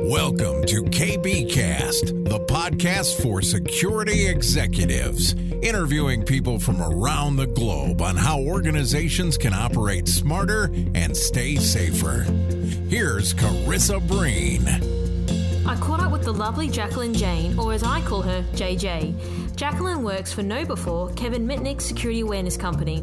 Welcome to KB Cast, the podcast for security executives, interviewing people from around the globe on how organizations can operate smarter and stay safer. Here's Carissa Breen. I caught up with the lovely Jacqueline Jayne, or as I call her, JJ. Jacqueline works for KnowBe4, Kevin Mitnick's security awareness company.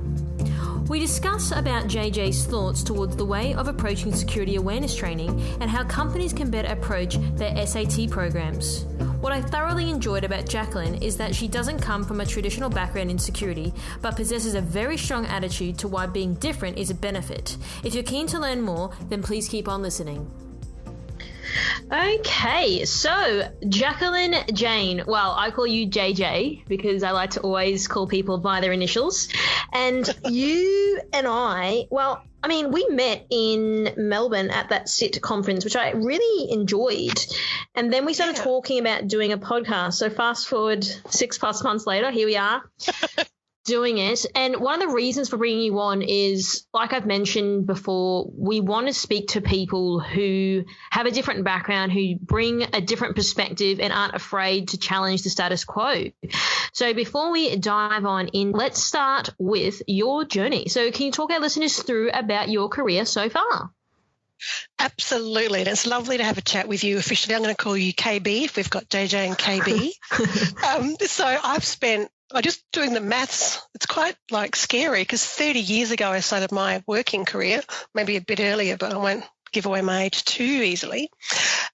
We discuss about JJ's thoughts towards the way of approaching security awareness training and how companies can better approach their SAT programs. What I thoroughly enjoyed about Jacqueline is that she doesn't come from a traditional background in security, but possesses a very strong attitude to why being different is a benefit. If you're keen to learn more, then please keep on listening. Okay, so Jacqueline Jayne. Well, I call you JJ because I like to always call people by their initials. And you and I, we met in Melbourne at that SIT conference, which I really enjoyed. And then we started talking about doing a podcast. So fast forward 6+ months later, here we are. Doing it. And one of the reasons for bringing you on is, like I've mentioned before, we want to speak to people who have a different background, who bring a different perspective and aren't afraid to challenge the status quo. So before we dive on in, let's start with your journey. So can you talk our listeners through about your career so far? Absolutely. And it's lovely to have a chat with you. Officially, I'm going to call you KB if we've got JJ and KB. So I'm just doing the maths. It's quite scary because 30 years ago I started my working career, maybe a bit earlier, but I won't give away my age too easily.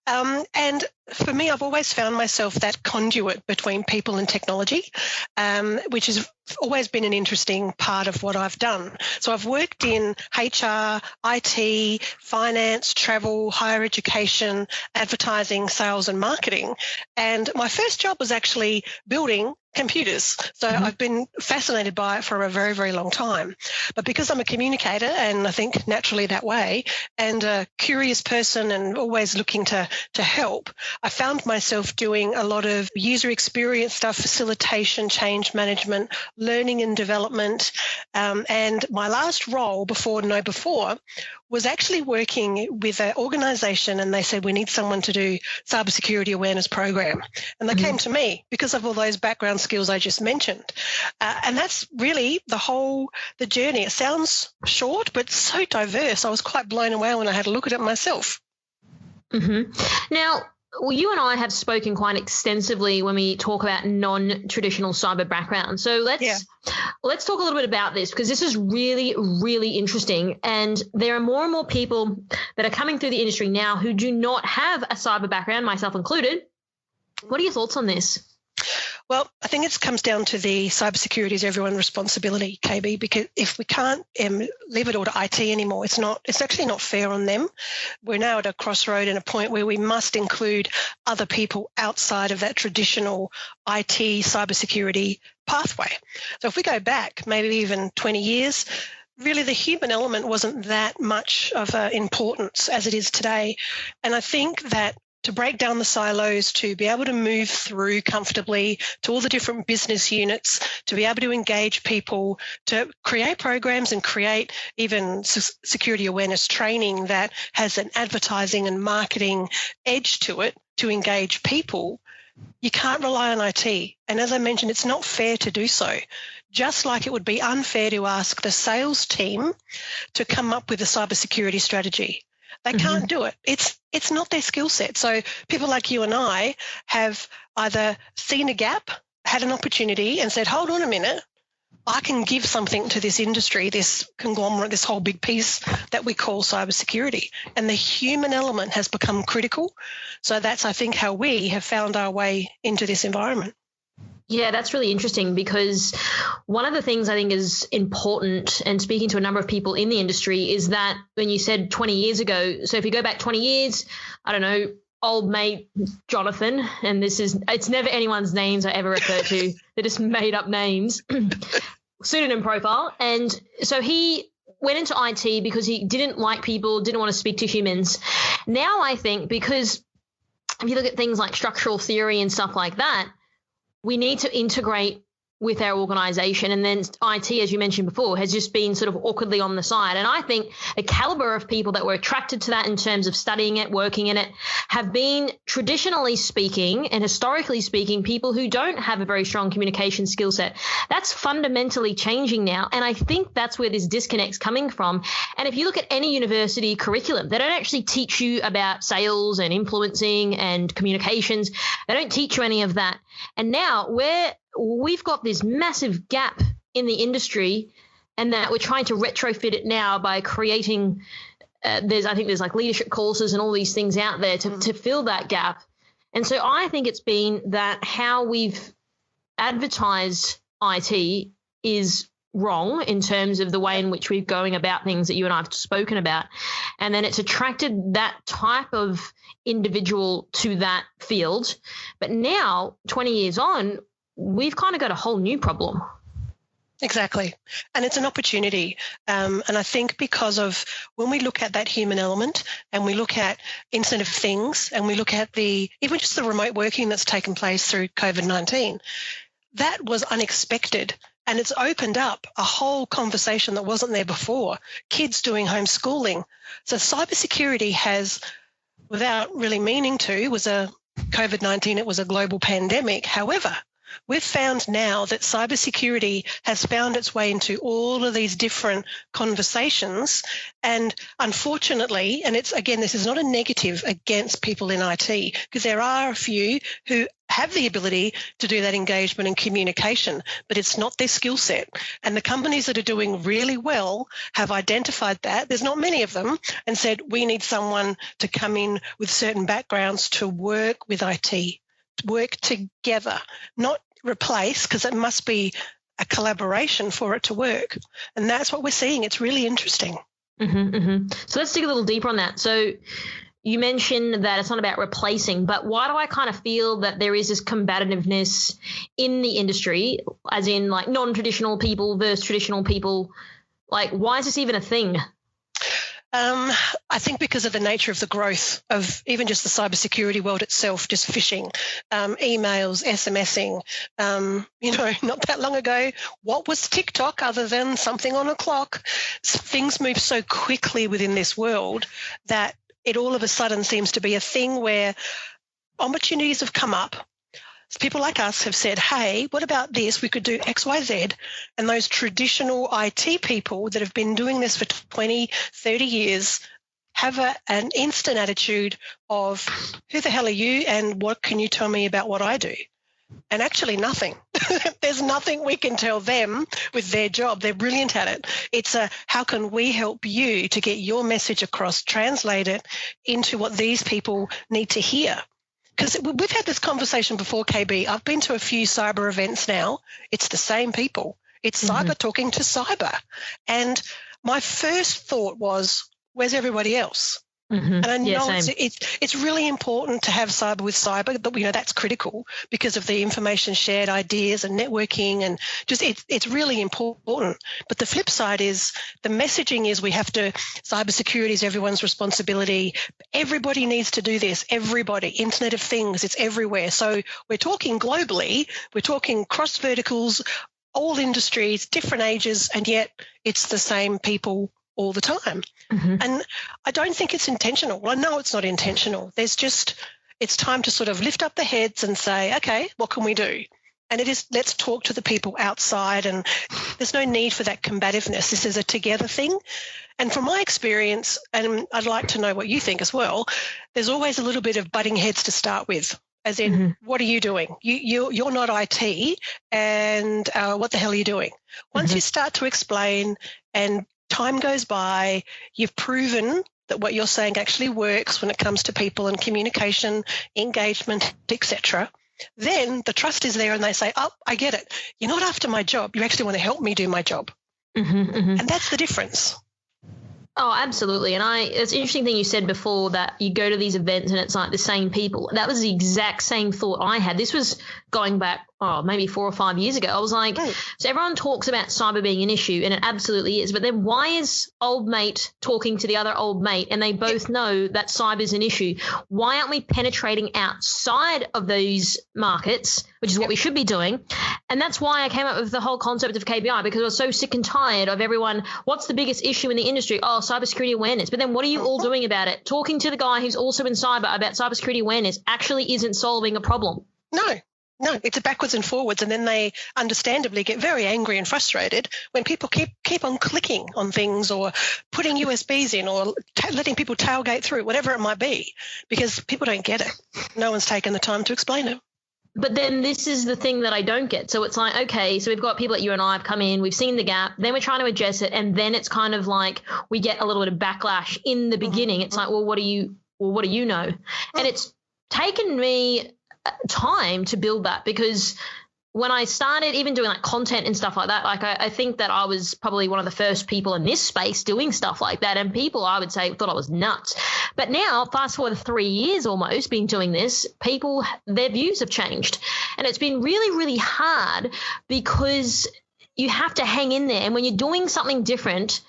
And for me, I've always found myself that conduit between people and technology, which has always been an interesting part of what I've done. So I've worked in HR, IT, finance, travel, higher education, advertising, sales and marketing. And my first job was actually building computers. So I've been fascinated by it for a very, very long time. But because I'm a communicator, and I think naturally that way, and a curious person and always looking to help, I found myself doing a lot of user experience stuff, facilitation, change management, learning and development. And my last role before KnowBe4 was actually working with an organisation, and they said, we need someone to do cybersecurity awareness program. And they came to me because of all those background skills I just mentioned. And that's really the journey. It sounds short, but so diverse. I was quite blown away when I had a look at it myself. Mm-hmm. Now, you and I have spoken quite extensively when we talk about non-traditional cyber backgrounds. So let's talk a little bit about this, because this is really, really interesting. And there are more and more people that are coming through the industry now who do not have a cyber background, myself included. What are your thoughts on this? Well, I think it comes down to the cybersecurity is everyone's responsibility, KB, because if we can't leave it all to IT anymore, it's actually not fair on them. We're now at a crossroad and a point where we must include other people outside of that traditional IT cybersecurity pathway. So if we go back maybe even 20 years, really the human element wasn't that much of importance as it is today. And I think that to break down the silos, to be able to move through comfortably to all the different business units, to be able to engage people, to create programs and create even security awareness training that has an advertising and marketing edge to it to engage people, you can't rely on IT. And as I mentioned, it's not fair to do so. Just like it would be unfair to ask the sales team to come up with a cybersecurity strategy. They can't do it. It's not their skill set. So people like you and I have either seen a gap, had an opportunity and said, hold on a minute, I can give something to this industry, this conglomerate, this whole big piece that we call cybersecurity. And the human element has become critical. So that's, I think, how we have found our way into this environment. Yeah, that's really interesting, because one of the things I think is important, and speaking to a number of people in the industry, is that when you said 20 years ago, so if you go back 20 years, I don't know, old mate Jonathan, and it's never anyone's names I ever refer to, they're just made up names, pseudonym profile. And so he went into IT because he didn't like people, didn't want to speak to humans. Now I think, because if you look at things like structural theory and stuff like that, we need to integrate with our organization. And then IT, as you mentioned before, has just been sort of awkwardly on the side. And I think the caliber of people that were attracted to that in terms of studying it, working in it, have been, traditionally speaking and historically speaking, people who don't have a very strong communication skill set. That's fundamentally changing now. And I think that's where this disconnect's coming from. And if you look at any university curriculum, they don't actually teach you about sales and influencing and communications. They don't teach you any of that. And now we've got this massive gap in the industry, and that we're trying to retrofit it now by creating I think there's like leadership courses and all these things out there to fill that gap. And so I think it's been that how we've advertised IT is wrong in terms of the way in which we're going about things that you and I have spoken about. And then it's attracted that type of individual to that field. But now, 20 years on, we've kind of got a whole new problem. Exactly. And it's an opportunity. And I think because of when we look at that human element and we look at Internet of Things and we look at even just the remote working that's taken place through COVID-19, that was unexpected. And it's opened up a whole conversation that wasn't there before. Kids doing homeschooling. So cybersecurity has, without really meaning to, was a COVID-19, it was a global pandemic. However, we've found now that cybersecurity has found its way into all of these different conversations. And unfortunately, and it's, again, this is not a negative against people in IT, because there are a few who have the ability to do that engagement and communication, but it's not their skill set. And the companies that are doing really well have identified that. There's not many of them, and said, we need someone to come in with certain backgrounds to work with IT, work together, not replace, because it must be a collaboration for it to work. And that's what we're seeing. It's really interesting. Mm-hmm, mm-hmm. So let's dig a little deeper on that. So you mentioned that it's not about replacing, but why do I kind of feel that there is this combativeness in the industry, as in like non-traditional people versus traditional people? Like, why is this even a thing? I think because of the nature of the growth of even just the cybersecurity world itself, just phishing, emails, SMSing. Not that long ago, what was TikTok other than something on a clock? Things move so quickly within this world that it all of a sudden seems to be a thing where opportunities have come up. People like us have said, hey, what about this? We could do X, Y, Z. And those traditional IT people that have been doing this for 20, 30 years have an instant attitude of, who the hell are you and what can you tell me about what I do? And actually nothing. There's nothing we can tell them with their job. They're brilliant at it. It's how can we help you to get your message across, translate it into what these people need to hear? Because we've had this conversation before, KB. I've been to a few cyber events now. It's the same people. It's cyber talking to cyber. And my first thought was, where's everybody else? Mm-hmm. And I know it's really important to have cyber with cyber, but that's critical because of the information shared, ideas and networking, and just it's really important. But the flip side is the messaging is cybersecurity is everyone's responsibility. Everybody needs to do this. Everybody, Internet of Things, it's everywhere. So we're talking globally, we're talking cross verticals, all industries, different ages, and yet it's the same people all the time. Mm-hmm. And I don't think it's intentional. Well, I know it's not intentional. It's time to sort of lift up the heads and say, okay, what can we do? And let's talk to the people outside, and there's no need for that combativeness. This is a together thing. And from my experience, and I'd like to know what you think as well, there's always a little bit of butting heads to start with, as in, what are you doing? You're not IT, and what the hell are you doing? Once you start to explain and time goes by, you've proven that what you're saying actually works when it comes to people and communication, engagement, etc. Then the trust is there and they say, oh, I get it. You're not after my job. You actually want to help me do my job. And that's the difference. Oh, absolutely. And it's an interesting thing you said before, that you go to these events and it's like the same people. That was the exact same thought I had. This was going back maybe 4 or 5 years ago. I was like, so everyone talks about cyber being an issue, and it absolutely is. But then why is old mate talking to the other old mate, and they both know that cyber is an issue? Why aren't we penetrating outside of these markets, which is what we should be doing? And that's why I came up with the whole concept of KBI, because I was so sick and tired of everyone, what's the biggest issue in the industry? Oh, cybersecurity awareness. But then what are you all doing about it? Talking to the guy who's also in cyber about cybersecurity awareness actually isn't solving a problem. No, it's a backwards and forwards, and then they understandably get very angry and frustrated when people keep on clicking on things or putting USBs in or letting people tailgate through, whatever it might be, because people don't get it. No one's taken the time to explain it. But then this is the thing that I don't get. So it's like, okay, so we've got people like you and I have come in, we've seen the gap, then we're trying to address it, and then it's kind of like we get a little bit of backlash in the beginning. It's like, well, what do you know? And it's taken me time to build that, because when I started even doing like content and stuff like that, like I think that I was probably one of the first people in this space doing stuff like that, and people, I would say, thought I was nuts. But now, fast forward 3 years almost been doing this, people, their views have changed, and it's been really, really hard because you have to hang in there, and when you're doing something different,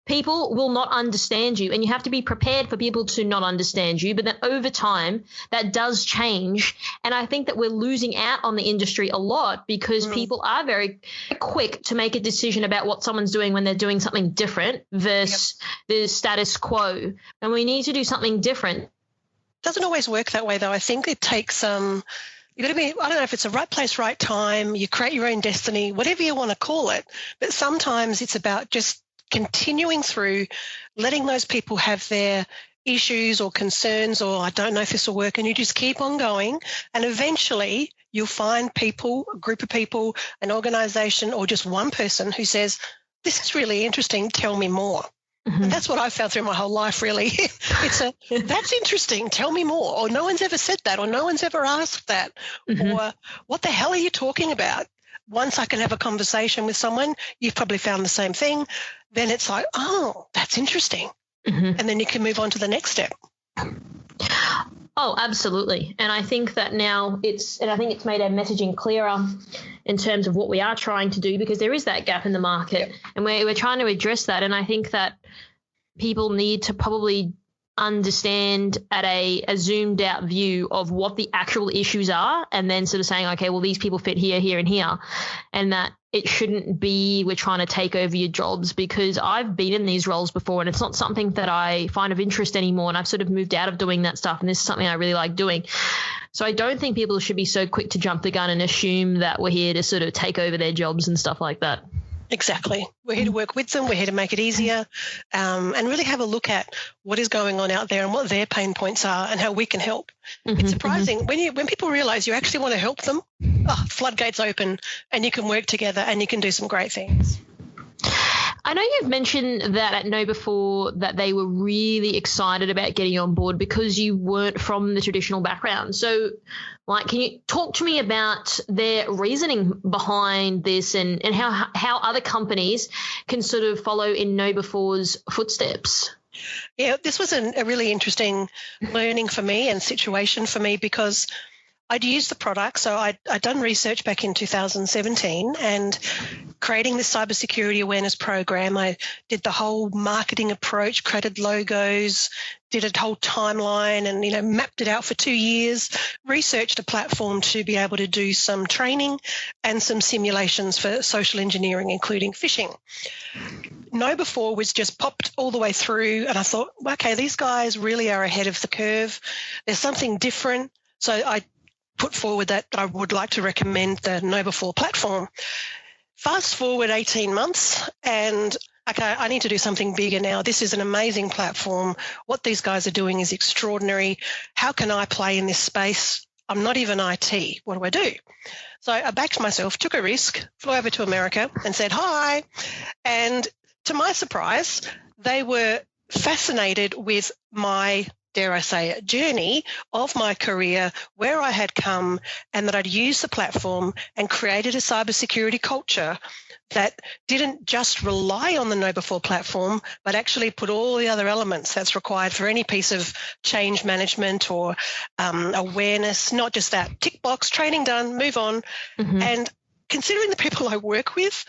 people will not understand you, and you have to be prepared for people to not understand you. But then over time, that does change. And I think that we're losing out on the industry a lot because people are very quick to make a decision about what someone's doing when they're doing something different versus the status quo. And we need to do something different. Doesn't always work that way, though. I think it takes you got to be, I don't know if it's a right place, right time, you create your own destiny, whatever you want to call it. But sometimes it's about just continuing through, letting those people have their issues or concerns, or I don't know if this will work, and you just keep on going, and eventually you'll find people, a group of people, an organisation, or just one person who says, this is really interesting, tell me more. And that's what I found through my whole life, really. It's that's interesting, tell me more, or no one's ever said that, or no one's ever asked that, or what the hell are you talking about? Once I can have a conversation with someone, you've probably found the same thing, then it's like, oh, that's interesting. And then you can move on to the next step. Oh, absolutely. And I think that now it's made our messaging clearer in terms of what we are trying to do, because there is that gap in the market and we're trying to address that. And I think that people need to probably understand at a zoomed out view of what the actual issues are, and then sort of saying, okay, well, these people fit here, here, and here, and that it shouldn't be we're trying to take over your jobs, because I've been in these roles before and it's not something that I find of interest anymore, and I've sort of moved out of doing that stuff, and this is something I really like doing. So I don't think people should be so quick to jump the gun and assume that we're here to sort of take over their jobs and stuff like that. Exactly. We're here to work with them. We're here to make it easier, and really have a look at what is going on out there and what their pain points are and how we can help. It's surprising when people realise you actually want to help them, floodgates open and you can work together and you can do some great things. I know you've mentioned that at Know Before that they were really excited about getting you on board because you weren't from the traditional background. So, like, can you talk to me about their reasoning behind this and how other companies can sort of follow in Know Before's footsteps? Yeah, this was a really interesting learning for me and situation for me, because I'd used the product. So I'd done research back in 2017 and creating this cybersecurity awareness program. I did the whole marketing approach, created logos, did a whole timeline and, mapped it out for 2 years, researched a platform to be able to do some training and some simulations for social engineering, including phishing. Know Before was just popped all the way through, and I thought, okay, these guys really are ahead of the curve. There's something different. So I put forward that I would like to recommend the Know Before platform. Fast forward 18 months and, okay, I need to do something bigger now. This is an amazing platform. What these guys are doing is extraordinary. How can I play in this space? I'm not even IT. What do I do? So I backed myself, took a risk, flew over to America and said hi. And to my surprise, they were fascinated with my dare I say it, journey of my career, where I had come, and that I'd used the platform and created a cybersecurity culture that didn't just rely on the KnowBe4 platform, but actually put all the other elements that's required for any piece of change management or awareness, not just that tick box, training done, move on. And considering the people I work with,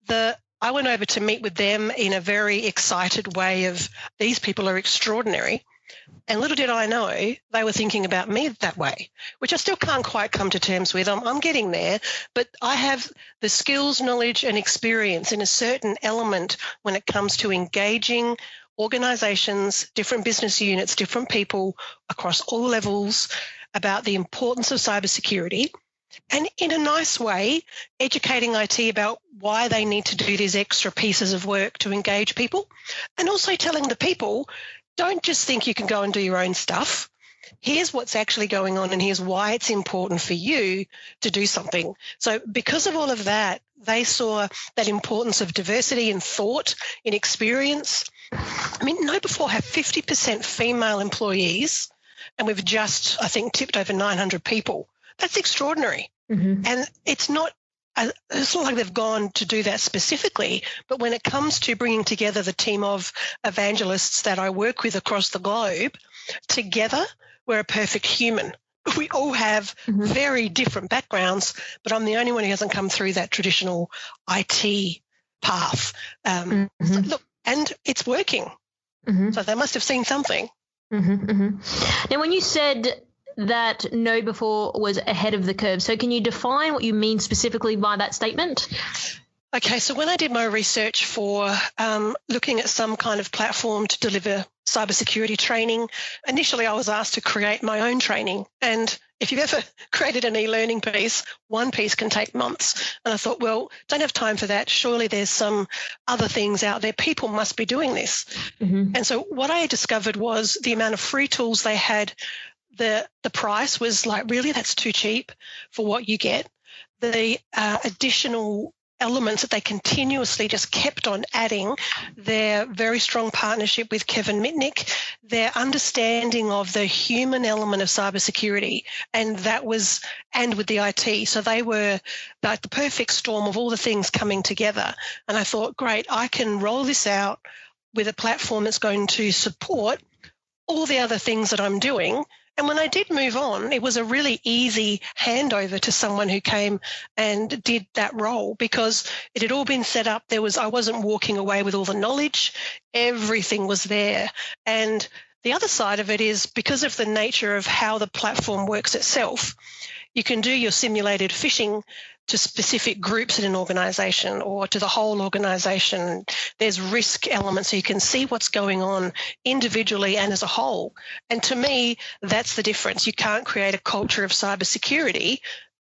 I went over to meet with them in a very excited way of these people are extraordinary. And little did I know they were thinking about me that way, which I still can't quite come to terms with. I'm getting there, but I have the skills, knowledge and experience in a certain element when it comes to engaging organisations, different business units, different people across all levels about the importance of cybersecurity. And in a nice way, educating IT about why they need to do these extra pieces of work to engage people, and also telling the people, don't just think you can go and do your own stuff. Here's what's actually going on, and here's why it's important for you to do something. So because of all of that, they saw that importance of diversity in thought, in experience. I mean, KnowBe4 have 50% female employees, and we've just, I think, tipped over 900 people. That's extraordinary. And it's not like they've gone to do that specifically, but when it comes to bringing together the team of evangelists that I work with across the globe, together we're a perfect human. We all have very different backgrounds, but I'm the only one who hasn't come through that traditional IT path. So look, and it's working. So they must have seen something. Now, when you said that KnowBe4 was ahead of the curve, so can you define what you mean specifically by that statement? Okay, so when I did my research for looking at some kind of platform to deliver cybersecurity training, initially I was asked to create my own training. And if you've ever created an e-learning piece, one piece can take months. And I thought, well, don't have time for that. Surely there's some other things out there. People must be doing this. And so what I discovered was the amount of free tools they had. The price was like, really, that's too cheap for what you get. The additional elements that they continuously just kept on adding, their very strong partnership with Kevin Mitnick, their understanding of the human element of cybersecurity, and with the IT. So they were like the perfect storm of all the things coming together. And I thought, great, I can roll this out with a platform that's going to support all the other things that I'm doing. And when I did move on, it was a really easy handover to someone who came and did that role because it had all been set up. I wasn't walking away with all the knowledge. Everything was there. And the other side of it is because of the nature of how the platform works itself, you can do your simulated phishing to specific groups in an organisation or to the whole organisation. There's risk elements, so you can see what's going on individually and as a whole. And to me, that's the difference. You can't create a culture of cybersecurity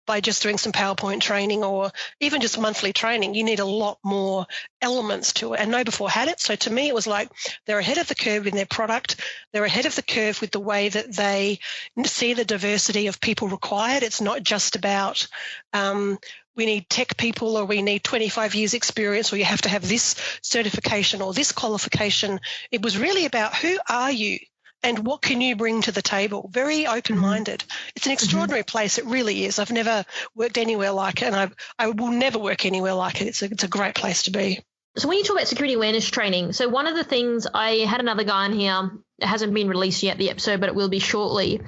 by just doing some PowerPoint training or even just monthly training. You need a lot more elements to it. And KnowBe4 had it. So to me, it was like they're ahead of the curve in their product. They're ahead of the curve with the way that they see the diversity of people required. It's not just about we need tech people or we need 25 years experience or you have to have this certification or this qualification. It was really about who are you? And what can you bring to the table? Very open-minded. It's an extraordinary place. It really is. I've never worked anywhere like it, and I will never work anywhere like it. It's a great place to be. So when you talk about security awareness training, so one of the things, I had another guy on here, it hasn't been released yet, the episode, but it will be shortly.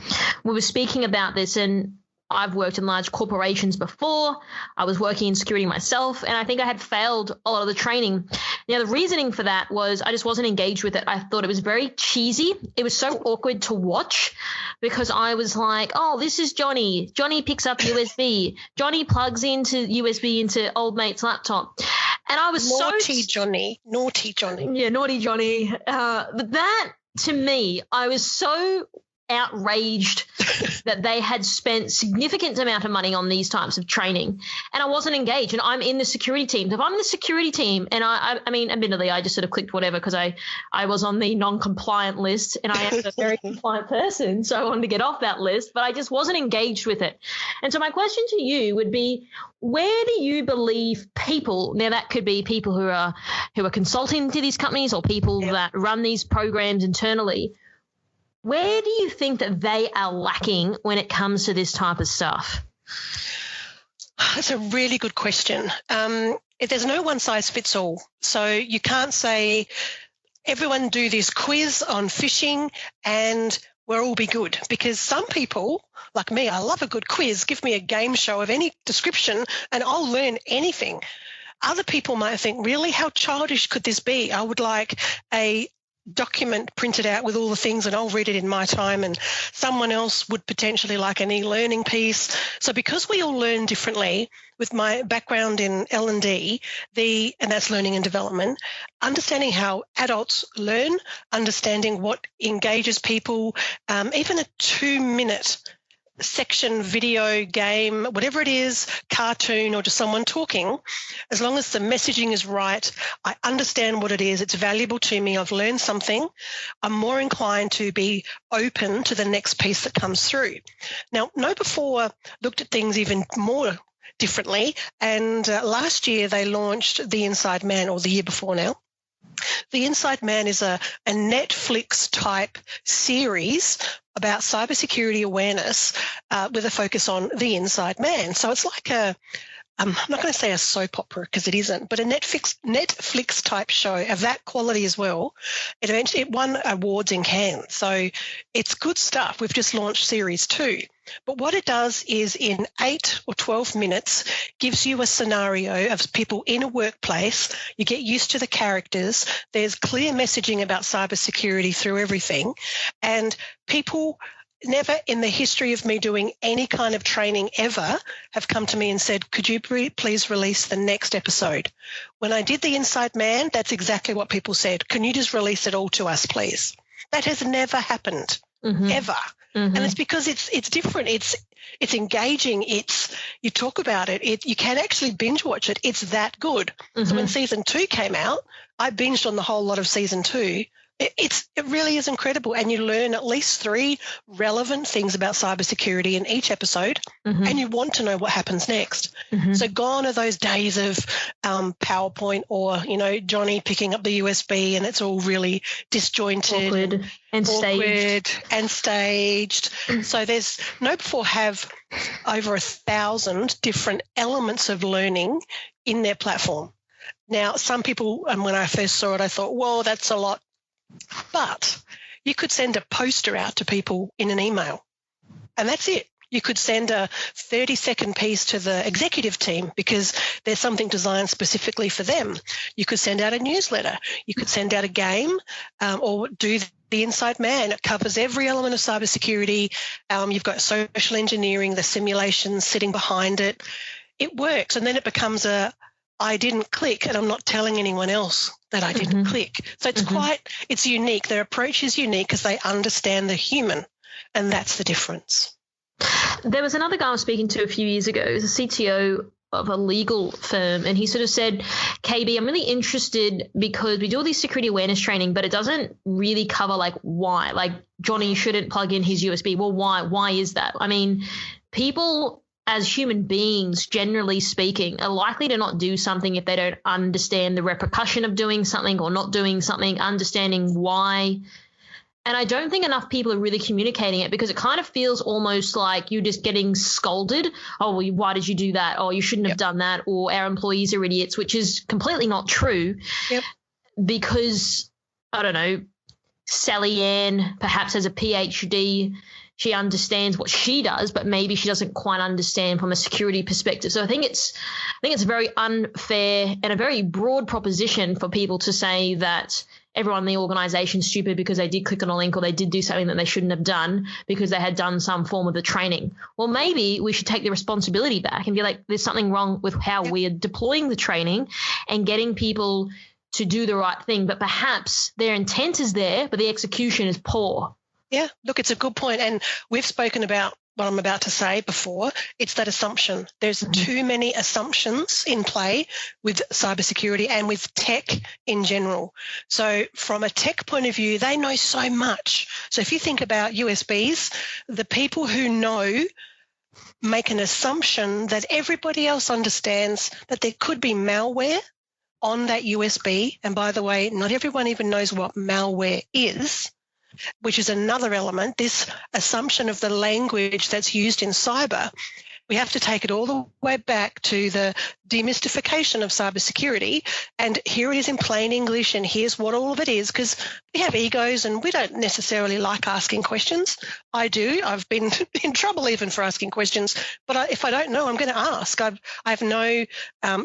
We were speaking about this, and I've worked in large corporations before. I was working in security myself, and I think I had failed a lot of the training. Now, the reasoning for that was I just wasn't engaged with it. I thought it was very cheesy. It was so awkward to watch because I was like, oh, this is Johnny. Johnny picks up USB. Johnny plugs into USB into old mate's laptop. And I was Naughty Johnny. Yeah, naughty Johnny. But that, to me, I was so outraged that they had spent significant amount of money on these types of training, and I wasn't engaged. And I'm in the security team. If I'm in the security team, and I mean, admittedly, I just sort of clicked whatever because I was on the non-compliant list, and I am a very compliant person, so I wanted to get off that list, but I just wasn't engaged with it. And so my question to you would be, where do you believe people, now that could be people who are consulting to these companies or people that run these programs internally, Where do you think that they are lacking when it comes to this type of stuff? That's a really good question. There's no one size fits all. So you can't say everyone do this quiz on phishing and we'll all be good, because some people, like me, I love a good quiz. Give me a game show of any description and I'll learn anything. Other people might think, really, how childish could this be? I would like a document printed out with all the things and I'll read it in my time, and someone else would potentially like an e-learning piece. So because we all learn differently, with my background in L&D, and that's learning and development, understanding how adults learn, understanding what engages people, even a 2-minute section, video, game, whatever it is, cartoon or just someone talking, as long as the messaging is right, I understand what it is, it's valuable to me, I've learned something, I'm more inclined to be open to the next piece that comes through. Now, Know Before looked at things even more differently, and last year they launched The Inside Man, or the year before now. The Inside Man is a Netflix-type series about cybersecurity awareness with a focus on the inside man. So it's like I'm not going to say a soap opera because it isn't, but a Netflix-type show of that quality as well. It won awards in Cannes. So it's good stuff. We've just launched Series 2. But what it does is in 8 or 12 minutes gives you a scenario of people in a workplace. You get used to the characters. There's clear messaging about cybersecurity through everything. And people never in the history of me doing any kind of training ever have come to me and said, could you please release the next episode? When I did The Inside Man, that's exactly what people said. Can you just release it all to us, please? That has never happened, ever. And it's because it's different. It's engaging. You talk about it. You can actually binge watch it. It's that good. So when season 2 came out, I binged on the whole lot of season 2. It really is incredible, and you learn at least 3 relevant things about cybersecurity in each episode, and you want to know what happens next. So gone are those days of PowerPoint or Johnny picking up the USB and it's all really disjointed, awkward and staged. So there's Know Before have over 1,000 different elements of learning in their platform. Now, some people, and when I first saw it, I thought, well, that's a lot. But you could send a poster out to people in an email, and that's it. You could send a 30-second piece to the executive team because there's something designed specifically for them. You could send out a newsletter. You could send out a game or do The Inside Man. It covers every element of cybersecurity. You've got social engineering, the simulations sitting behind it. It works, and then it becomes I didn't click and I'm not telling anyone else that I didn't click. So it's unique. Their approach is unique because they understand the human, and that's the difference. There was another guy I was speaking to a few years ago. He was a CTO of a legal firm, and he sort of said, KB, I'm really interested because we do all this security awareness training, but it doesn't really cover why. Like Johnny shouldn't plug in his USB. Well, why? Why is that? I mean, people as human beings, generally speaking, are likely to not do something if they don't understand the repercussion of doing something or not doing something, understanding why. And I don't think enough people are really communicating it because it kind of feels almost like you're just getting scolded. Oh, well, why did you do that? Oh, you shouldn't have done that. Or our employees are idiots, which is completely not true. Because, I don't know, Sally Ann perhaps has a PhD. She understands what she does, but maybe she doesn't quite understand from a security perspective. So I think it's very unfair and a very broad proposition for people to say that everyone in the organization is stupid because they did click on a link or they did do something that they shouldn't have done because they had done some form of the training. Well, maybe we should take the responsibility back and be like, there's something wrong with how we are deploying the training and getting people to do the right thing. But perhaps their intent is there, but the execution is poor. Yeah, look, it's a good point. And we've spoken about what I'm about to say before. It's that assumption. There's too many assumptions in play with cybersecurity and with tech in general. So from a tech point of view, they know so much. So if you think about USBs, the people who know make an assumption that everybody else understands that there could be malware on that USB. And by the way, not everyone even knows what malware is. which is another element, this assumption of the language that's used in cyber. We have to take it all the way back to the demystification of cybersecurity. And here it is in plain English, and here's what all of it is, because we have egos and we don't necessarily like asking questions. I do. I've been in trouble even for asking questions. But if I don't know, I'm going to ask. I have no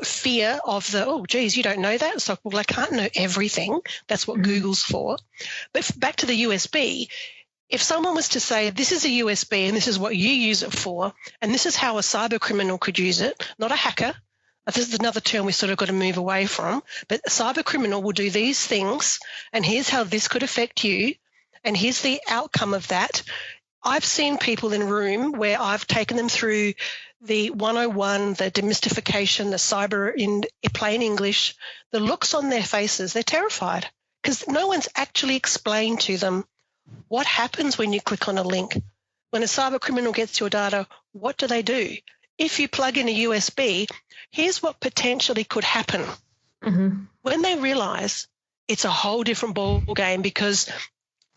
fear of oh, geez, you don't know that? So, well, I can't know everything. That's what Google's for. But back to the USB. If someone was to say, this is a USB and this is what you use it for, and this is how a cyber criminal could use it, not a hacker, this is another term we sort of got to move away from, but a cyber criminal will do these things, and here's how this could affect you, and here's the outcome of that. I've seen people in a room where I've taken them through the 101, the demystification, the cyber in plain English, the looks on their faces, they're terrified because no one's actually explained to them what happens when you click on a link. When a cyber criminal gets your data, what do they do? If you plug in a USB, here's what potentially could happen. Mm-hmm. When they realise it's a whole different ball game, because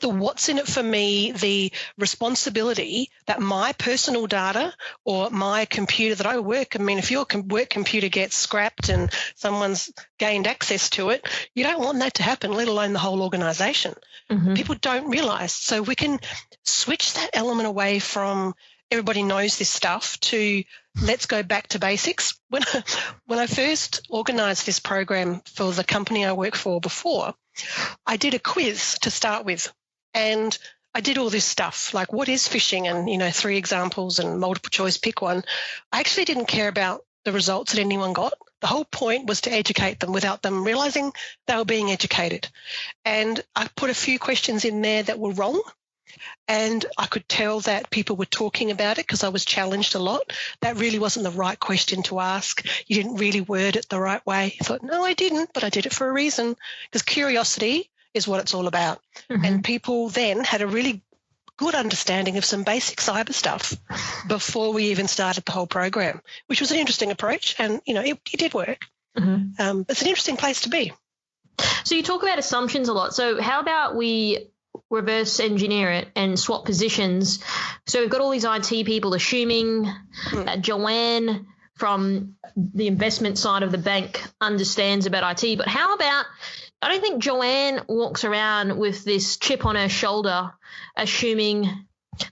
the what's in it for me, the responsibility that my personal data or my computer that I work, if your work computer gets scrapped and someone's gained access to it, you don't want that to happen, let alone the whole organisation. Mm-hmm. People don't realise. So we can switch that element away from everybody knows this stuff to let's go back to basics. When I first organised this program for the company I worked for before, I did a quiz to start with. And I did all this stuff, like what is phishing and, 3 examples and multiple choice, pick one. I actually didn't care about the results that anyone got. The whole point was to educate them without them realising they were being educated. And I put a few questions in there that were wrong. And I could tell that people were talking about it because I was challenged a lot. That really wasn't the right question to ask. You didn't really word it the right way. I thought, no, I didn't, but I did it for a reason, because curiosity is what it's all about. Mm-hmm. And people then had a really good understanding of some basic cyber stuff before we even started the whole program, which was an interesting approach. And, it did work. Mm-hmm. It's an interesting place to be. So you talk about assumptions a lot. So how about we reverse engineer it and swap positions? So we've got all these IT people assuming that Joanne from the investment side of the bank understands about IT, but how about, I don't think Joanne walks around with this chip on her shoulder assuming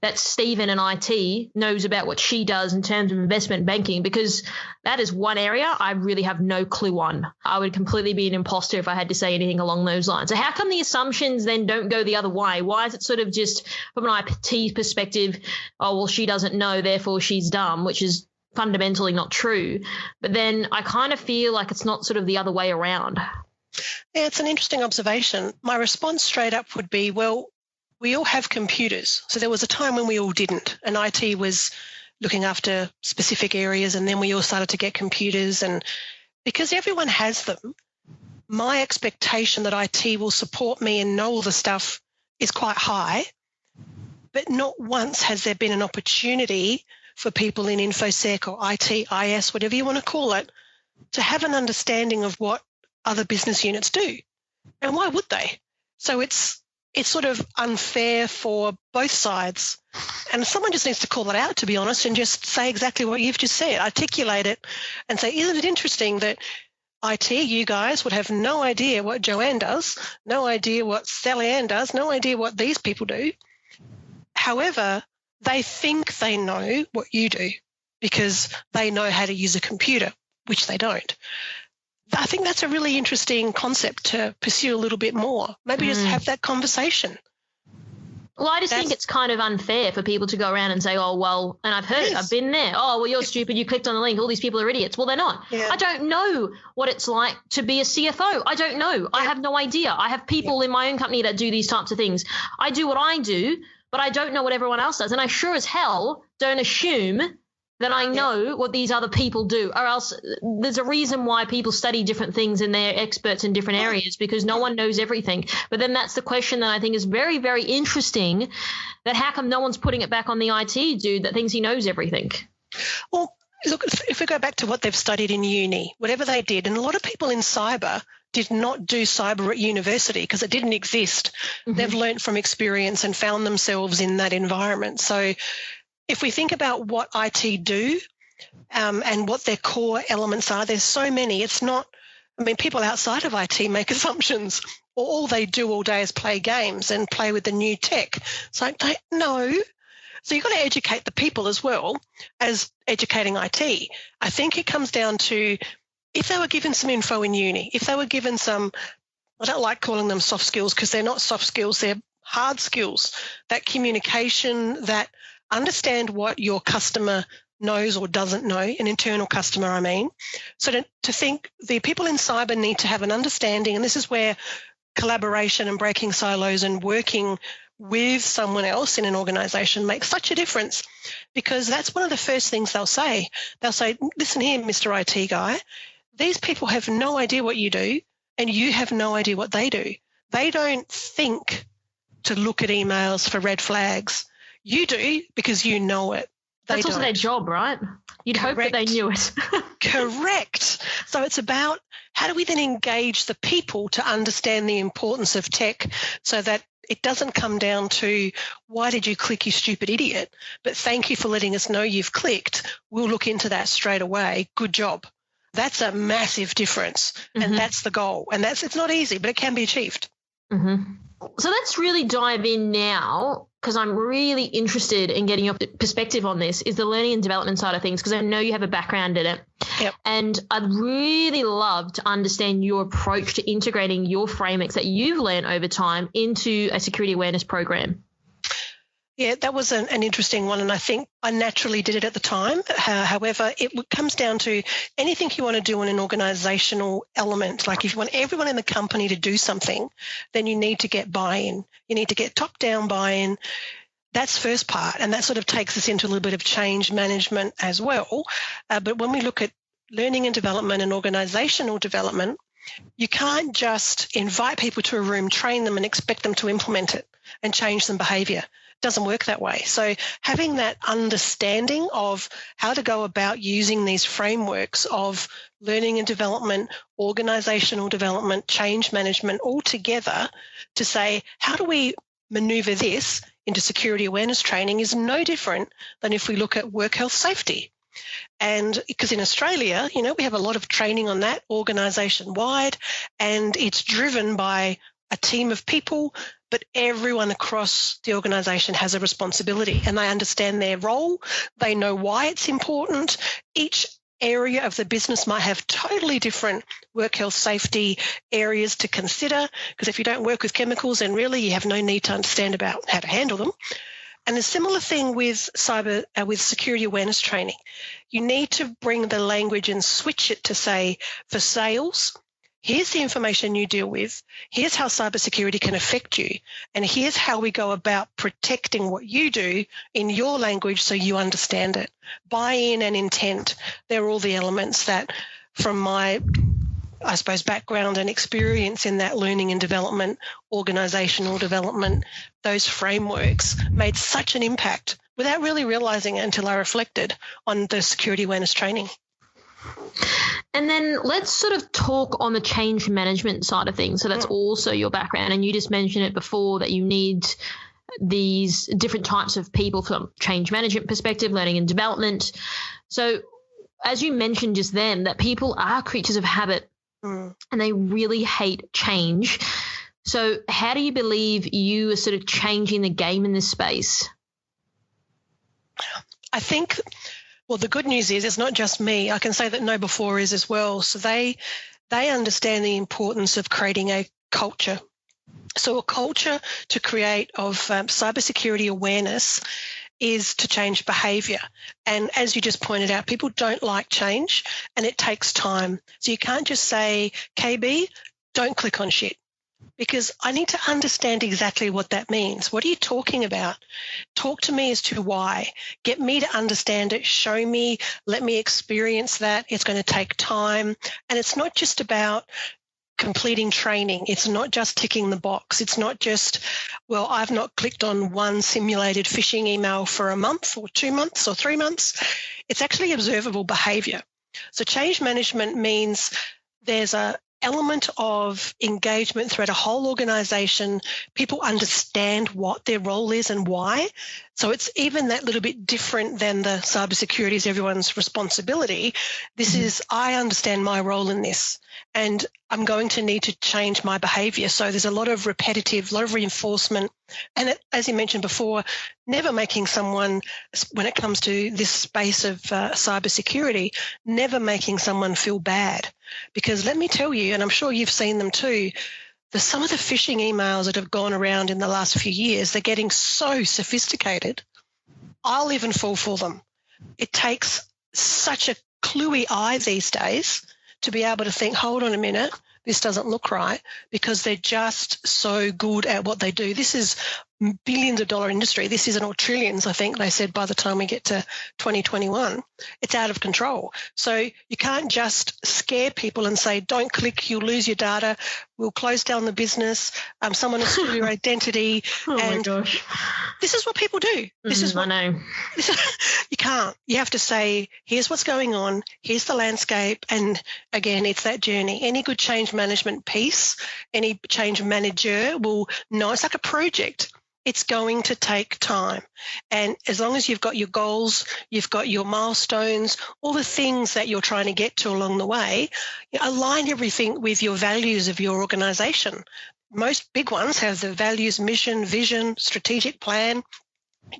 that Stephen in IT knows about what she does in terms of investment banking, because that is one area I really have no clue on. I would completely be an imposter if I had to say anything along those lines. So how come the assumptions then don't go the other way? Why is it sort of just from an IT perspective, oh, well, she doesn't know, therefore she's dumb, which is fundamentally not true. But then I kind of feel like it's not sort of the other way around. Yeah, it's an interesting observation. My response straight up would be, well, we all have computers. So there was a time when we all didn't, and IT was looking after specific areas, and then we all started to get computers. And because everyone has them, my expectation that IT will support me and know all the stuff is quite high. But not once has there been an opportunity for people in InfoSec or IT, IS, whatever you want to call it, to have an understanding of what other business units do. And why would they? So it's sort of unfair for both sides. And someone just needs to call it out, to be honest, and just say exactly what you've just said, articulate it and say, isn't it interesting that IT, you guys would have no idea what Joanne does, no idea what Sally Ann does, no idea what these people do. However, they think they know what you do because they know how to use a computer, which they don't. I think that's a really interesting concept to pursue a little bit more. Maybe just have that conversation. Well, I just think it's kind of unfair for people to go around and say, oh, well, and I've heard it, I've been there. Oh, well, you're stupid. You clicked on the link. All these people are idiots. Well, they're not. Yeah. I don't know what it's like to be a CFO. I don't know. Yeah. I have no idea. I have people in my own company that do these types of things. I do what I do, but I don't know what everyone else does. And I sure as hell don't assume that I know what these other people do, or else there's a reason why people study different things and they're experts in different areas, because no one knows everything. But then that's the question that I think is very, very interesting, that how come no one's putting it back on the IT dude that thinks he knows everything? Well, look, if we go back to what they've studied in uni, whatever they did, and a lot of people in cyber did not do cyber at university because it didn't exist. Mm-hmm. They've learnt from experience and found themselves in that environment. So if we think about what IT do and what their core elements are, there's so many. It's not, people outside of IT make assumptions. All they do all day is play games and play with the new tech. It's like, no. So you've got to educate the people as well as educating IT. I think it comes down to if they were given some info in uni, if they were given some, I don't like calling them soft skills because they're not soft skills, they're hard skills, that communication, that understand what your customer knows or doesn't know, an internal customer, I mean. So to think the people in cyber need to have an understanding, and this is where collaboration and breaking silos and working with someone else in an organisation makes such a difference, because that's one of the first things they'll say. They'll say, listen here, Mr. IT guy, these people have no idea what you do and you have no idea what they do. They don't think to look at emails for red flags. You do because you know it. That's also their job, right? You'd hope that they knew it. Correct. So it's about how do we then engage the people to understand the importance of tech so that it doesn't come down to why did you click, you stupid idiot, but thank you for letting us know you've clicked. We'll look into that straight away. Good job. That's a massive difference, and that's the goal. And it's not easy, but it can be achieved. Mm-hmm. So let's really dive in now, because I'm really interested in getting your perspective on this, is the learning and development side of things, because I know you have a background in it. Yep. And I'd really love to understand your approach to integrating your frameworks that you've learned over time into a security awareness program. Yeah, that was an interesting one, and I think I naturally did it at the time. However, it comes down to anything you want to do in an organisational element. Like if you want everyone in the company to do something, then you need to get buy-in. You need to get top-down buy-in. That's first part, and that sort of takes us into a little bit of change management as well. But when we look at learning and development and organisational development, you can't just invite people to a room, train them and expect them to implement it and change some behaviour. Doesn't work that way. So having that understanding of how to go about using these frameworks of learning and development, organisational development, change management all together to say, how do we manoeuvre this into security awareness training is no different than if we look at work health safety. And because in Australia, we have a lot of training on that organisation-wide, and it's driven by a team of people, but everyone across the organisation has a responsibility and they understand their role. They know why it's important. Each area of the business might have totally different work health safety areas to consider, because if you don't work with chemicals, then really you have no need to understand about how to handle them. And a similar thing with with security awareness training. You need to bring the language and switch it to say, for sales, here's the information you deal with, here's how cybersecurity can affect you, and here's how we go about protecting what you do in your language so you understand it. Buy-in and intent, they're all the elements that from my, I suppose, background and experience in that learning and development, organisational development, those frameworks made such an impact without really realising it until I reflected on the security awareness training. And then let's sort of talk on the change management side of things. So that's also your background. And you just mentioned it before that you need these different types of people from change management perspective, learning and development. So as you mentioned just then, that people are creatures of habit and they really hate change. So how do you believe you are sort of changing the game in this space? I think, well, the good news is it's not just me. I can say that KnowBe4 is as well. So they understand the importance of creating a culture. So a culture to create of cybersecurity awareness is to change behaviour. And as you just pointed out, people don't like change and it takes time. So you can't just say, KB, don't click on shit, because I need to understand exactly what that means. What are you talking about? Talk to me as to why. Get me to understand it. Show me. Let me experience that. It's going to take time. And it's not just about completing training. It's not just ticking the box. It's not just, well, I've not clicked on one simulated phishing email for a month or 2 months or 3 months. It's actually observable behaviour. So change management means there's a element of engagement throughout a whole organization. People understand what their role is and why. So it's even that little bit different than the cybersecurity is everyone's responsibility. This is, I understand my role in this, and I'm going to need to change my behavior. So there's a lot of repetitive, a lot of reinforcement. And it, as you mentioned before, never making someone, when it comes to this space of cybersecurity, never making someone feel bad. Because let me tell you, and I'm sure you've seen them too, some of the phishing emails that have gone around in the last few years, they're getting so sophisticated. I'll even fall for them. It takes such a cluey eye these days to be able to think, hold on a minute, this doesn't look right, because they're just so good at what they do. This is billions of dollar industry. This isn't all trillions, I think they said by the time we get to 2021. It's out of control. So you can't just scare people and say, don't click, you'll lose your data, we'll close down the business, someone will steal your identity. Oh and my gosh. This is what people do. This is what I know. You can't. You have to say, here's what's going on, here's the landscape, and again, it's that journey. Any good change management piece, any change manager will know it's like a project. It's going to take time. And as long as you've got your goals, you've got your milestones, all the things that you're trying to get to along the way, align everything with your values of your organisation. Most big ones have the values, mission, vision, strategic plan.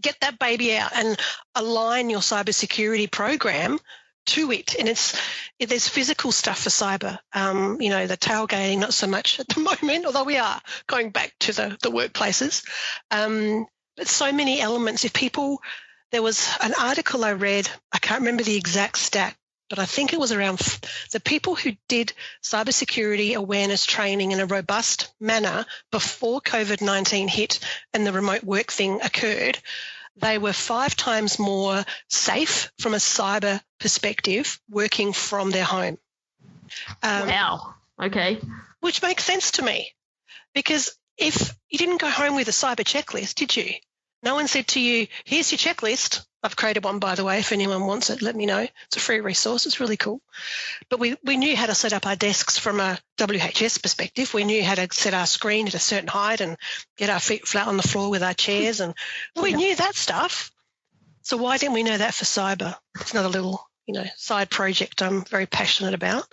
Get that baby out and align your cybersecurity program to it. And there's physical stuff for cyber, the tailgating, not so much at the moment, although we are going back to the workplaces. But so many elements. There was an article I read, I can't remember the exact stat, but I think it was around the people who did cybersecurity awareness training in a robust manner before COVID-19 hit and the remote work thing occurred. They were 5 times more safe from a cyber perspective working from their home. Wow. Okay. Which makes sense to me, because if you didn't go home with a cyber checklist, did you? No one said to you, here's your checklist. I've created one, by the way. If anyone wants it, let me know. It's a free resource. It's really cool. But we knew how to set up our desks from a WHS perspective. We knew how to set our screen at a certain height and get our feet flat on the floor with our chairs. And we knew that stuff. So why didn't we know that for cyber? It's another little, side project I'm very passionate about.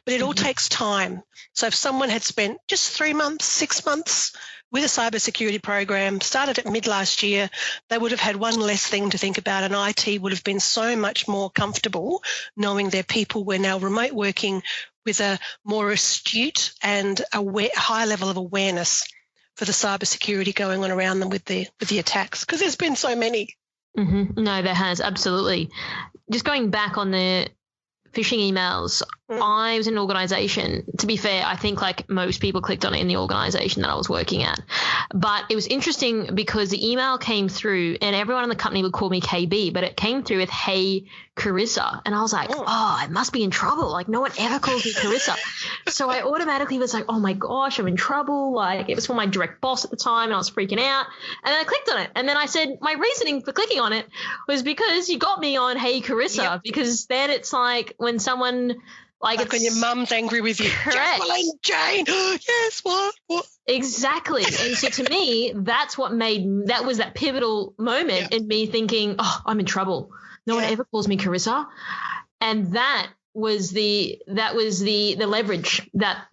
But it all takes time. So if someone had spent just 3 months, 6 months with a cybersecurity program, started at mid last year, they would have had one less thing to think about, and IT would have been so much more comfortable knowing their people were now remote working with a more astute and high level of awareness for the cybersecurity going on around them with the attacks, because there's been so many. Mm-hmm. No, there has, absolutely. Just going back on the phishing emails, I was in an organisation. To be fair, I think like most people clicked on it in the organisation that I was working at. But it was interesting because the email came through and everyone in the company would call me KB, but it came through with, hey, Carissa. And I was like, oh, I must be in trouble. Like no one ever calls me Carissa. So I automatically was like, oh my gosh, I'm in trouble. Like it was from my direct boss at the time and I was freaking out. And then I clicked on it. And then I said, my reasoning for clicking on it was because you got me on hey, Carissa, because then it's like when someone like when your mum's angry with you. Correct. Jacqueline Jayne. Yes, what? Exactly. And so to me, that was that pivotal moment in me thinking, oh, I'm in trouble. No one ever calls me Carissa. And that was the leverage that,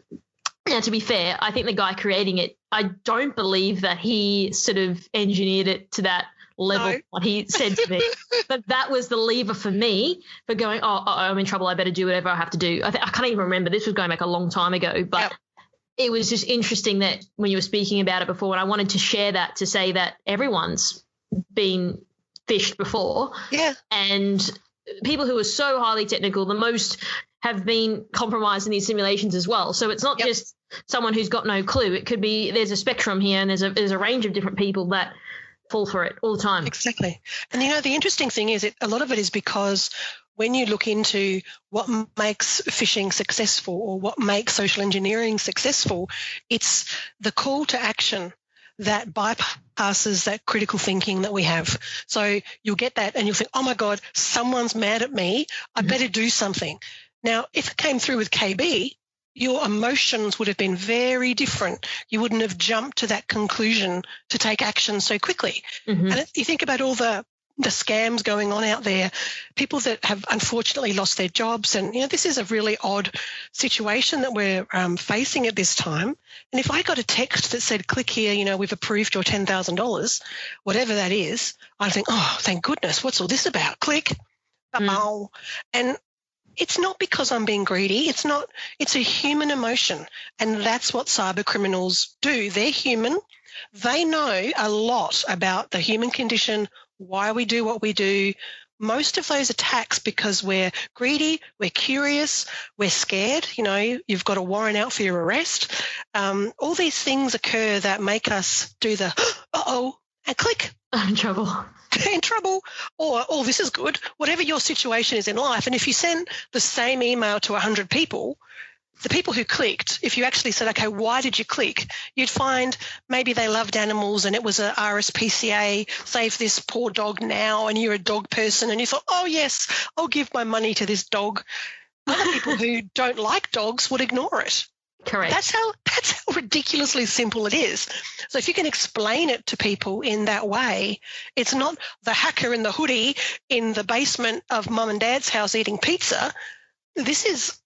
to be fair, I think the guy creating it, I don't believe that he sort of engineered it to that level, what he said to me. But that was the lever for me for going, I'm in trouble. I better do whatever I have to do. I can't even remember. This was going back a long time ago, but it was just interesting that when you were speaking about it before, and I wanted to share that to say that everyone's been phished before. Yeah. And people who are so highly technical, the most have been compromised in these simulations as well. So it's not just someone who's got no clue. It could be there's a spectrum here and there's a range of different people that fall for it all the time. Exactly. And, the interesting thing is a lot of it is because when you look into what makes phishing successful or what makes social engineering successful, it's the call to action that bypasses that critical thinking that we have. So you'll get that and you'll think, oh, my God, someone's mad at me. I better do something. Now, if it came through with KB, your emotions would have been very different. You wouldn't have jumped to that conclusion to take action so quickly. Mm-hmm. And you think about all the scams going on out there, people that have unfortunately lost their jobs. And, this is a really odd situation that we're facing at this time. And if I got a text that said, click here, we've approved your $10,000, whatever that is, I'd think, oh, thank goodness, what's all this about? Click. Oh. And it's not because I'm being greedy. It's a human emotion. And that's what cyber criminals do. They're human. They know a lot about the human condition, why we do what we do. Most of those attacks, because we're greedy, we're curious, we're scared, you've got a warrant out for your arrest. All these things occur that make us do the, uh-oh, and click. I'm in trouble. In trouble, or, oh, this is good, whatever your situation is in life. And if you send the same email to 100 people, the people who clicked, if you actually said, okay, why did you click? You'd find maybe they loved animals and it was a RSPCA, save this poor dog now, and you're a dog person and you thought, oh, yes, I'll give my money to this dog. Other people who don't like dogs would ignore it. Correct. That's how ridiculously simple it is. So if you can explain it to people in that way, it's not the hacker in the hoodie in the basement of mum and dad's house eating pizza. This is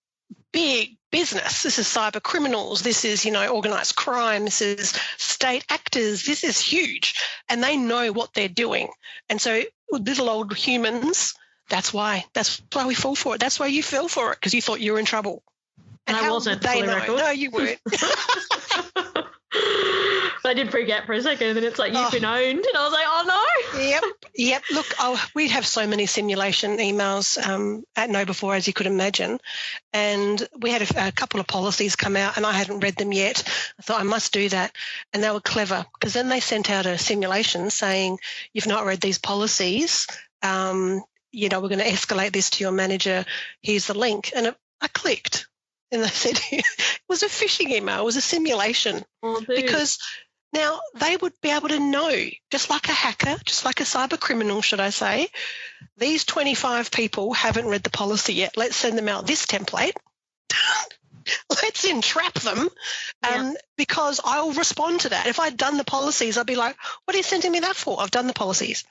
big business. This is cyber criminals. This is, organised crime. This is state actors. This is huge. And they know what they're doing. And so little old humans, that's why we fall for it. That's why you fell for it, because you thought you were in trouble. And I wasn't. They know. No, you weren't. I did freak out for a second, and then it's like, you've been owned. And I was like, oh, no. Yep. Look, we'd have so many simulation emails at KnowBe4, as you could imagine. And we had a couple of policies come out, and I hadn't read them yet. I thought I must do that. And they were clever, because then they sent out a simulation saying, you've not read these policies. We're going to escalate this to your manager. Here's the link. And I clicked. And they said it was a phishing email. It was a simulation. Oh, because now they would be able to know, just like a hacker, just like a cyber criminal, should I say, these 25 people haven't read the policy yet. Let's send them out this template. Let's entrap them because I'll respond to that. If I'd done the policies, I'd be like, what are you sending me that for? I've done the policies.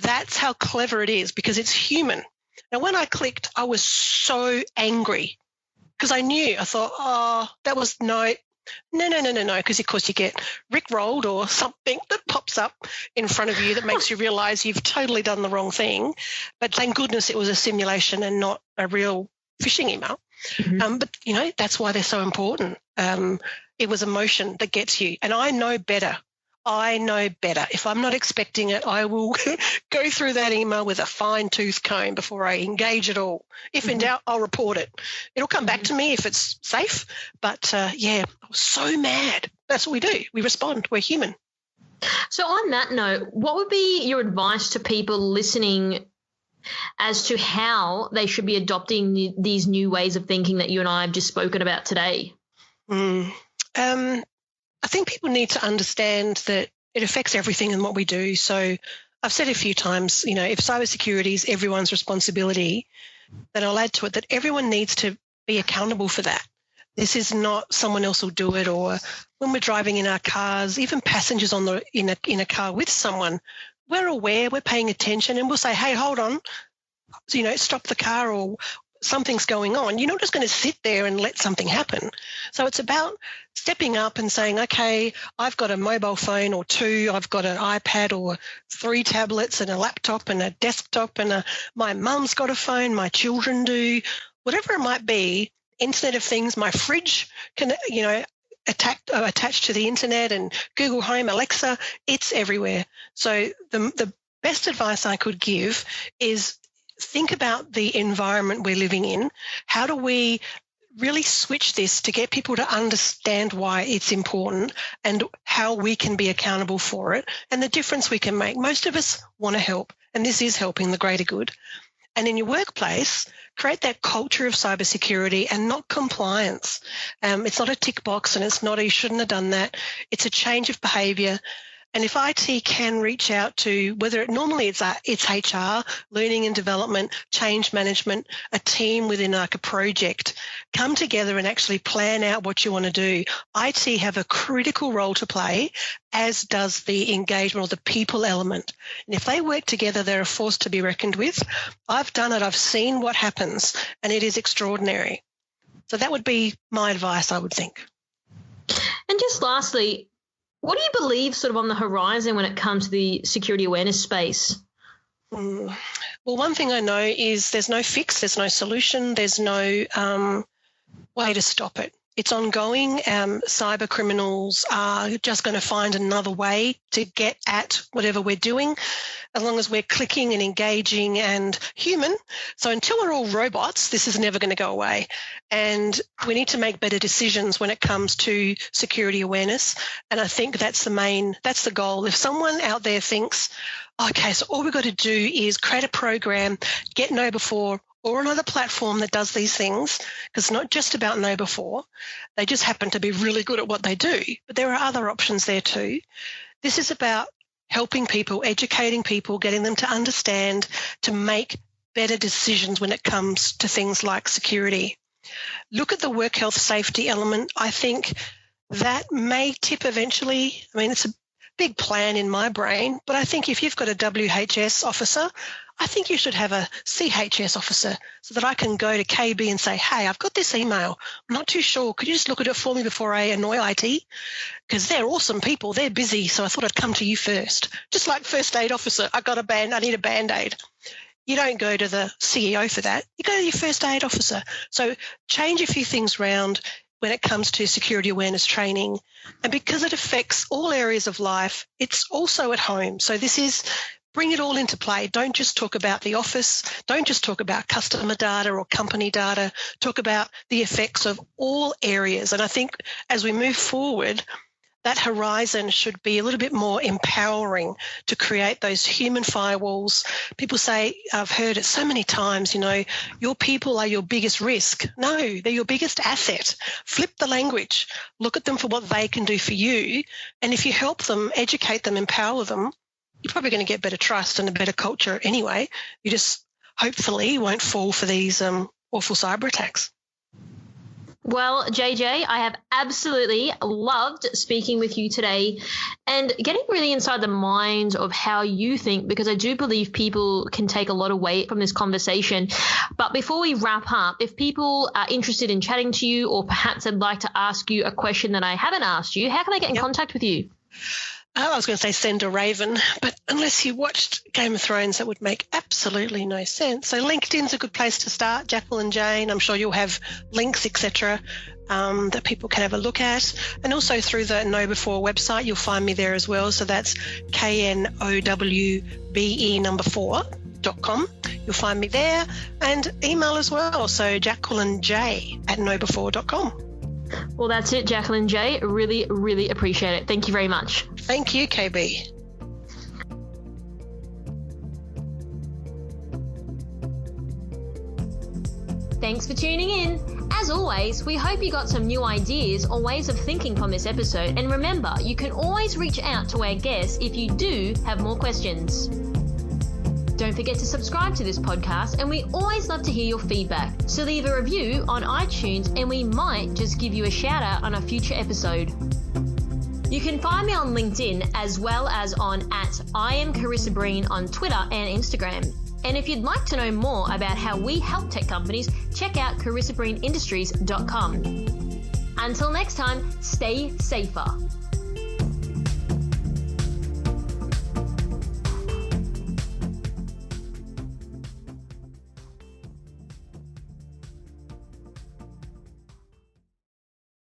That's how clever it is, because it's human. Now, when I clicked, I was so angry. Because I thought, oh, that was no, because of course you get rickrolled or something that pops up in front of you that makes you realise you've totally done the wrong thing. But thank goodness it was a simulation and not a real phishing email. Mm-hmm. But, that's why they're so important. It was emotion that gets you. And I know better. If I'm not expecting it, I will go through that email with a fine-tooth comb before I engage at all. If in doubt, I'll report it. It'll come back to me if it's safe. But, I was so mad. That's what we do. We respond. We're human. So on that note, what would be your advice to people listening as to how they should be adopting these new ways of thinking that you and I have just spoken about today? I think people need to understand that it affects everything in what we do. So I've said a few times, if cybersecurity is everyone's responsibility, then I'll add to it that everyone needs to be accountable for that. This is not someone else will do it, or when we're driving in our cars, even passengers in a car with someone, we're aware, we're paying attention, and we'll say, hey, hold on, stop the car, or something's going on. You're not just going to sit there and let something happen. So it's about stepping up and saying, okay, I've got a mobile phone or two, I've got an iPad or 3 tablets and a laptop and a desktop, and my mum's got a phone, my children do, whatever it might be, Internet of Things, my fridge can, attached to the internet, and Google Home, Alexa, it's everywhere. So the best advice I could give is think about the environment we're living in. How do we really switch this to get people to understand why it's important and how we can be accountable for it and the difference we can make? Most of us want to help, and this is helping the greater good. And in your workplace, create that culture of cybersecurity and not compliance. It's not a tick box, and it's not a you shouldn't have done that. It's a change of behaviour. And if IT can reach out to, whether it's HR, learning and development, change management, a team within like a project, come together and actually plan out what you want to do. IT have a critical role to play, as does the engagement or the people element. And if they work together, they're a force to be reckoned with. I've done it. I've seen what happens, and it is extraordinary. So that would be my advice, I would think. And just lastly, what do you believe sort of on the horizon when it comes to the security awareness space? Well, one thing I know is there's no fix, there's no solution, there's no way to stop it. It's ongoing. Cyber criminals are just going to find another way to get at whatever we're doing, as long as we're clicking and engaging and human. So until we're all robots, this is never going to go away. And we need to make better decisions when it comes to security awareness. And I think that's the goal. If someone out there thinks, okay, so all we've got to do is create a program, get Know Before, or another platform that does these things, because it's not just about Know Before. They just happen to be really good at what they do, but there are other options there too. This is about helping people, educating people, getting them to understand, to make better decisions when it comes to things like security. Look at the work health safety element. I think that may tip eventually. I mean, it's a big plan in my brain, but I think if you've got a WHS officer, I think you should have a CHS officer, so that I can go to KB and say, hey, I've got this email. I'm not too sure. Could you just look at it for me before I annoy IT? Because they're awesome people. They're busy, so I thought I'd come to you first. Just like first aid officer, I need a Band-Aid. You don't go to the CEO for that. You go to your first aid officer. So change a few things around when it comes to security awareness training. And because it affects all areas of life, it's also at home. So this is bring it all into play. Don't just talk about the office. Don't just talk about customer data or company data. Talk about the effects of all areas. And I think as we move forward, that horizon should be a little bit more empowering to create those human firewalls. People say, I've heard it so many times, your people are your biggest risk. No, they're your biggest asset. Flip the language. Look at them for what they can do for you. And if you help them, educate them, empower them, you're probably going to get better trust and a better culture anyway. You just hopefully won't fall for these awful cyber attacks. Well, JJ, I have absolutely loved speaking with you today and getting really inside the mind of how you think, because I do believe people can take a lot away from this conversation. But before we wrap up, if people are interested in chatting to you, or perhaps I'd like to ask you a question that I haven't asked you, how can I get in contact with you? I was going to say send a raven, but unless you watched Game of Thrones, that would make absolutely no sense. So LinkedIn's a good place to start. Jacqueline Jayne, I'm sure you'll have links, etc., that people can have a look at. And also through the Know Before website, you'll find me there as well. So that's knowbe4.com. You'll find me there, and email as well. So JacquelineJ@knowbefore.com. Well, that's it, Jacqueline J. Really, really appreciate it. Thank you very much. Thank you, KB. Thanks for tuning in. As always, we hope you got some new ideas or ways of thinking from this episode. And remember, you can always reach out to our guests if you do have more questions. Don't forget to subscribe to this podcast, and we always love to hear your feedback. So leave a review on iTunes and we might just give you a shout out on a future episode. You can find me on LinkedIn as well as on @IamCarissaBreen on Twitter and Instagram. And if you'd like to know more about how we help tech companies, check out CarissaBreenIndustries.com. Until next time, stay safer.